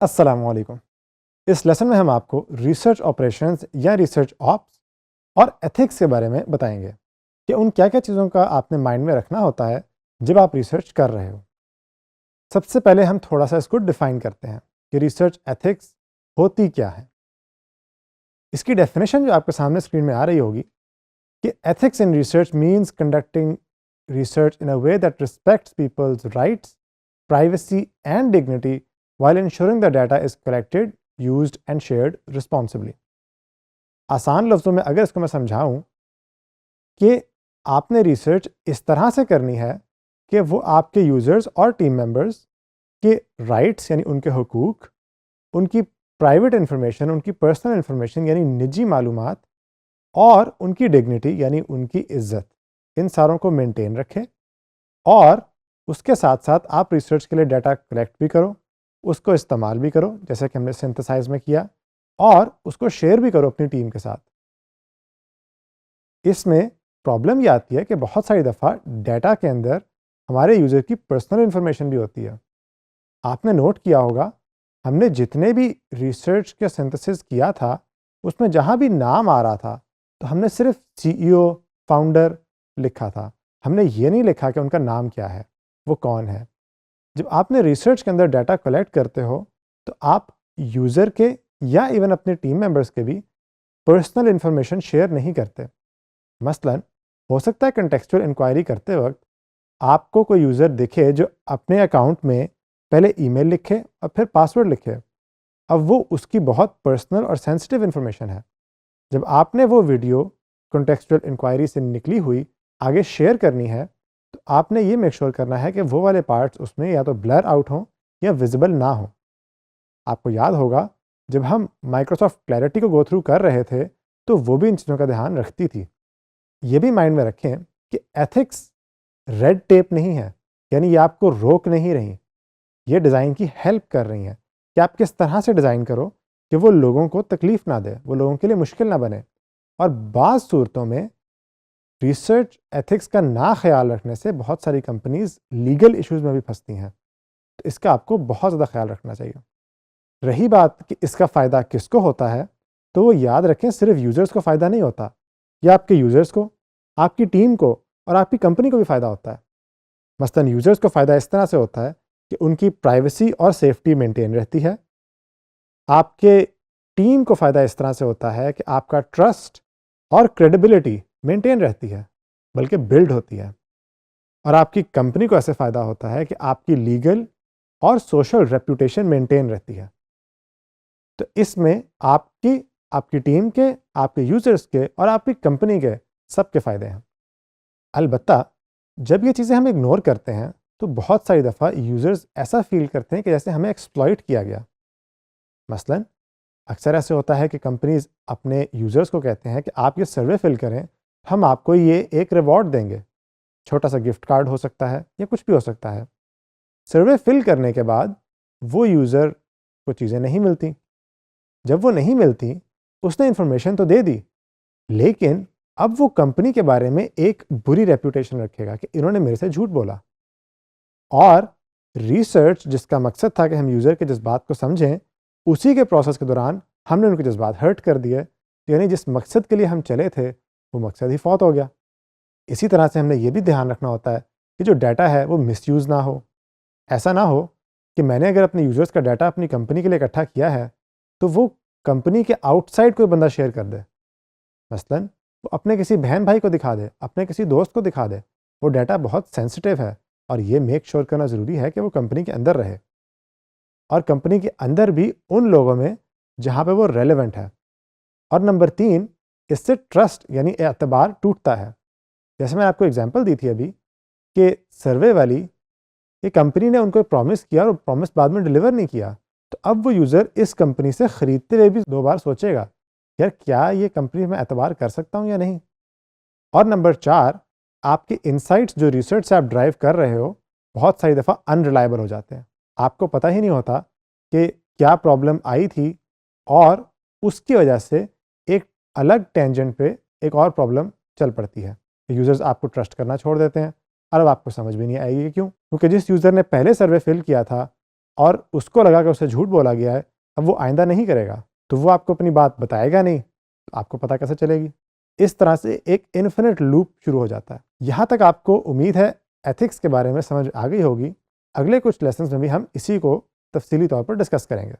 अस्सलामुअलैकुम। इस लेसन में हम आपको रिसर्च ऑपरेशंस या रिसर्च ऑप्स और एथिक्स के बारे में बताएंगे कि उन क्या क्या चीज़ों का आपने माइंड में रखना होता है जब आप रिसर्च कर रहे हो। सबसे पहले हम थोड़ा सा इसको डिफाइन करते हैं कि रिसर्च एथिक्स होती क्या है। इसकी डेफिनेशन जो आपके सामने स्क्रीन में आ रही होगी कि ethics in research means conducting research in a way that respects people's rights, privacy and dignity while ensuring the data is collected, used and shared responsibly। आसान लफ्ज़ों में अगर इसको मैं समझाऊं कि आपने रिसर्च इस तरह से करनी है कि वो आपके यूज़र्स और टीम मेंबर्स के राइट्स यानी उनके हुकूक, उनकी प्राइवेट इंफॉर्मेशन, उनकी पर्सनल इंफॉर्मेशन यानी निजी मालूमात और उनकी डिग्निटी यानी उनकी इज्जत, इन सारों को मेंटेन रखें। और उसके साथ साथ आप रिसर्च के लिए डाटा कलेक्ट भी करो, उसको इस्तेमाल भी करो जैसे कि हमने सिंथेसाइज में किया, और उसको शेयर भी करो अपनी टीम के साथ। इसमें प्रॉब्लम ये आती है कि बहुत सारी दफ़ा डाटा के अंदर हमारे यूज़र की पर्सनल इंफॉर्मेशन भी होती है। आपने नोट किया होगा, हमने जितने भी रिसर्च के सिंथेसिस किया था उसमें जहाँ भी नाम आ रहा था तो हमने सिर्फ CEO, फाउंडर लिखा था। हमने ये नहीं लिखा कि उनका नाम क्या है, वो कौन है। जब आपने रिसर्च के अंदर डाटा कलेक्ट करते हो तो आप यूज़र के या इवन अपने टीम मेंबर्स के भी पर्सनल इंफॉर्मेशन शेयर नहीं करते। मसलन हो सकता है कंटेक्चुअल इंक्वायरी करते वक्त आपको कोई यूज़र दिखे जो अपने अकाउंट में पहले ईमेल लिखे और फिर पासवर्ड लिखे। अब वो उसकी बहुत पर्सनल और सेंसिटिव इंफॉर्मेशन है। जब आपने वो वीडियो कंटेक्चुअल इंक्वायरी से निकली हुई आगे शेयर करनी है तो आपने ये मेक श्योर करना है कि वो वाले पार्ट्स उसमें या तो ब्लर आउट हों या विजिबल ना हो। आपको याद होगा जब हम माइक्रोसॉफ्ट क्लैरिटी को गो थ्रू कर रहे थे तो वो भी इन चीज़ों का ध्यान रखती थी। ये भी माइंड में रखें कि एथिक्स रेड टेप नहीं है, यानी ये आपको रोक नहीं रही, ये डिज़ाइन की हेल्प कर रही हैं कि आप किस तरह से डिज़ाइन करो कि वो लोगों को तकलीफ़ ना दे, वो लोगों के लिए मुश्किल ना बने। और बाज़ सूरतों में रिसर्च एथिक्स का ना ख्याल रखने से बहुत सारी कंपनीज लीगल इश्यूज में भी फंसती हैं, तो इसका आपको बहुत ज़्यादा ख्याल रखना चाहिए। रही बात कि इसका फ़ायदा किसको होता है, तो वो याद रखें सिर्फ यूज़र्स को फ़ायदा नहीं होता, यह आपके यूज़र्स को, आपकी टीम को और आपकी कंपनी को भी फ़ायदा होता है। मसलन यूज़र्स को फ़ायदा इस तरह से होता है कि उनकी प्राइवेसी और सेफ्टी मेंटेन रहती है। आपके टीम को फ़ायदा इस तरह से होता है कि आपका ट्रस्ट और क्रेडिबिलिटी मेंटेन रहती है, बल्कि बिल्ड होती है। और आपकी कंपनी को ऐसे फ़ायदा होता है कि आपकी लीगल और सोशल रेपुटेशन मेंटेन रहती है। तो इसमें आपकी, आपकी टीम के, आपके यूज़र्स के और आपकी कंपनी के सबके फ़ायदे हैं। अलबत्ता जब ये चीज़ें हम इग्नोर करते हैं तो बहुत सारी दफ़ा यूज़र्स ऐसा फ़ील करते हैं कि जैसे हमें एक्सप्लॉइट किया गया। मसलन अक्सर ऐसे होता है कि कंपनीज़ अपने यूज़र्स को कहते हैं कि आप ये सर्वे फिल करें, हम आपको ये एक रिवॉर्ड देंगे। छोटा सा गिफ्ट कार्ड हो सकता है या कुछ भी हो सकता है। सर्वे फिल करने के बाद वो यूज़र को चीज़ें नहीं मिलती। जब वो नहीं मिलती, उसने इन्फॉर्मेशन तो दे दी, लेकिन अब वो कंपनी के बारे में एक बुरी रेपुटेशन रखेगा कि इन्होंने मेरे से झूठ बोला। और रिसर्च जिसका मकसद था कि हम यूज़र के जज्बात को समझें, उसी के प्रोसेस के दौरान हमने उनके जज्बात हर्ट कर दिए, यानी जिस मकसद के लिए हम चले थे वो मकसद ही फौत हो गया। इसी तरह से हमने ये भी ध्यान रखना होता है कि जो डाटा है वो मिसयूज़ ना हो। ऐसा ना हो कि मैंने अगर अपने यूज़र्स का डाटा अपनी कंपनी के लिए इकट्ठा किया है तो वो कंपनी के आउटसाइड कोई बंदा शेयर कर दे। मसलन वो अपने किसी बहन भाई को दिखा दे, अपने किसी दोस्त को दिखा दे। वो डाटा बहुत सेंसिटिव है और ये मेक श्योर करना ज़रूरी है कि वो कंपनी के अंदर रहे, और कंपनी के अंदर भी उन लोगों में जहाँ पे वो रेलेवेंट है। और नंबर 3, इससे ट्रस्ट यानी एतबार टूटता है। जैसे मैंने आपको एग्जांपल दी थी अभी कि सर्वे वाली, ये कंपनी ने उनको प्रॉमिस किया और प्रॉमिस बाद में डिलीवर नहीं किया, तो अब वो यूज़र इस कंपनी से ख़रीदते हुए भी 2 बार सोचेगा, यार क्या ये कंपनी में एतबार कर सकता हूँ या नहीं। और नंबर 4, आपके इनसाइट्स जो रिसर्च से आप ड्राइव कर रहे हो बहुत सारी दफ़ा अनरिलायबल हो जाते हैं। आपको पता ही नहीं होता कि क्या प्रॉब्लम आई थी और उसकी वजह से एक अलग टेंजेंट पे एक और प्रॉब्लम चल पड़ती है। यूज़र्स आपको ट्रस्ट करना छोड़ देते हैं और अब आपको समझ भी नहीं आएगी कि क्यों, क्योंकि जिस यूज़र ने पहले सर्वे फिल किया था और उसको लगा कि उसे झूठ बोला गया है, अब वो आइंदा नहीं करेगा, तो वो आपको अपनी बात बताएगा नहीं, तो आपको पता कैसे चलेगी? इस तरह से एक इन्फिनिट लूप शुरू हो जाता है। यहाँ तक आपको उम्मीद है एथिक्स के बारे में समझ आ गई होगी। अगले कुछ लेसन्स में भी हम इसी को तफसीली तौर पर डिस्कस करेंगे।